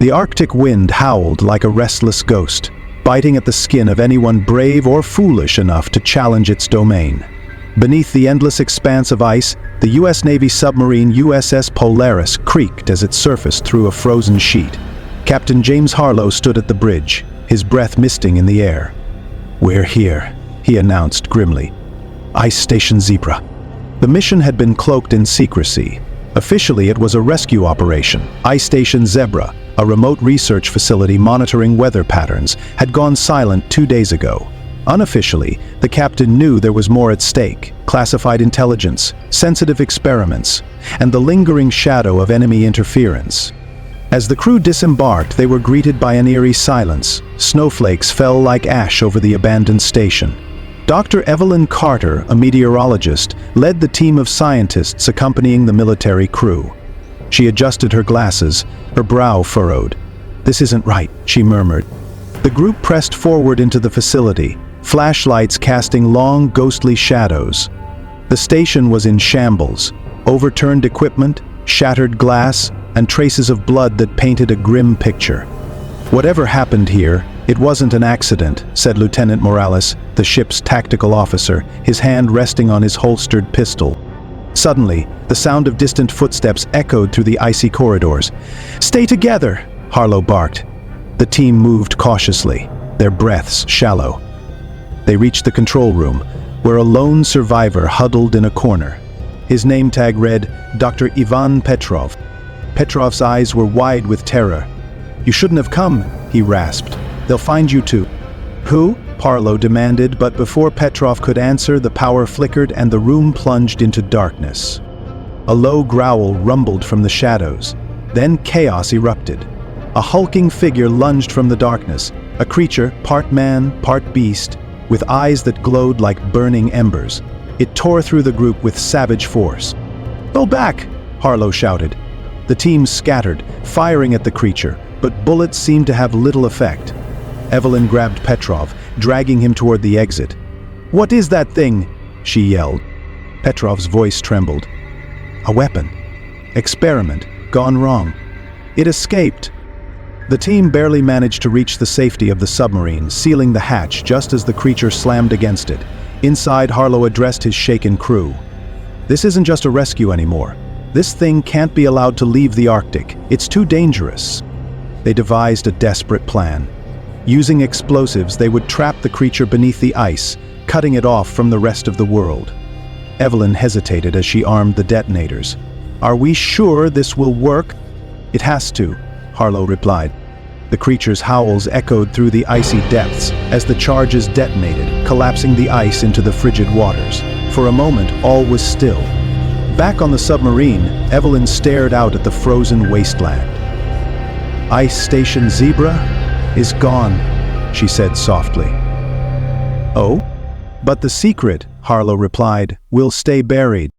The Arctic wind howled like a restless ghost, biting at the skin of anyone brave or foolish enough to challenge its domain. Beneath the endless expanse of ice, the U.S. Navy submarine USS Polaris creaked as it surfaced through a frozen sheet. Captain James Harlow stood at the bridge, his breath misting in the air. "We're here," he announced grimly. "Ice Station Zebra." The mission had been cloaked in secrecy. Officially, it was a rescue operation. Ice Station Zebra, a remote research facility monitoring weather patterns, had gone silent 2 days ago. Unofficially, the captain knew there was more at stake: classified intelligence, sensitive experiments, and the lingering shadow of enemy interference. As the crew disembarked, they were greeted by an eerie silence. Snowflakes fell like ash over the abandoned station. Dr. Evelyn Carter, a meteorologist, led the team of scientists accompanying the military crew. She adjusted her glasses, her brow furrowed. "This isn't right," she murmured. The group pressed forward into the facility, flashlights casting long, ghostly shadows. The station was in shambles: overturned equipment, shattered glass, and traces of blood that painted a grim picture. "Whatever happened here, it wasn't an accident," said Lieutenant Morales, the ship's tactical officer, his hand resting on his holstered pistol. Suddenly, the sound of distant footsteps echoed through the icy corridors. "Stay together!" Harlow barked. The team moved cautiously, their breaths shallow. They reached the control room, where a lone survivor huddled in a corner. His name tag read, Dr. Ivan Petrov. Petrov's eyes were wide with terror. "You shouldn't have come," he rasped. "They'll find you too." "Who?" Harlow demanded, but before Petrov could answer, the power flickered and the room plunged into darkness. A low growl rumbled from the shadows. Then chaos erupted. A hulking figure lunged from the darkness, a creature, part man, part beast, with eyes that glowed like burning embers. It tore through the group with savage force. "Go back!" Harlow shouted. The team scattered, firing at the creature, but bullets seemed to have little effect. Evelyn grabbed Petrov, dragging him toward the exit. "What is that thing?" she yelled. Petrov's voice trembled. "A weapon. Experiment. Gone wrong. It escaped." The team barely managed to reach the safety of the submarine, sealing the hatch just as the creature slammed against it. Inside, Harlow addressed his shaken crew. "This isn't just a rescue anymore. This thing can't be allowed to leave the Arctic. It's too dangerous." They devised a desperate plan. Using explosives, they would trap the creature beneath the ice, cutting it off from the rest of the world. Evelyn hesitated as she armed the detonators. "Are we sure this will work?" "It has to," Harlow replied. The creature's howls echoed through the icy depths as the charges detonated, collapsing the ice into the frigid waters. For a moment, all was still. Back on the submarine, Evelyn stared out at the frozen wasteland. "Ice Station Zebra is gone," she said softly. "Oh? But the secret," Harlow replied, "will stay buried."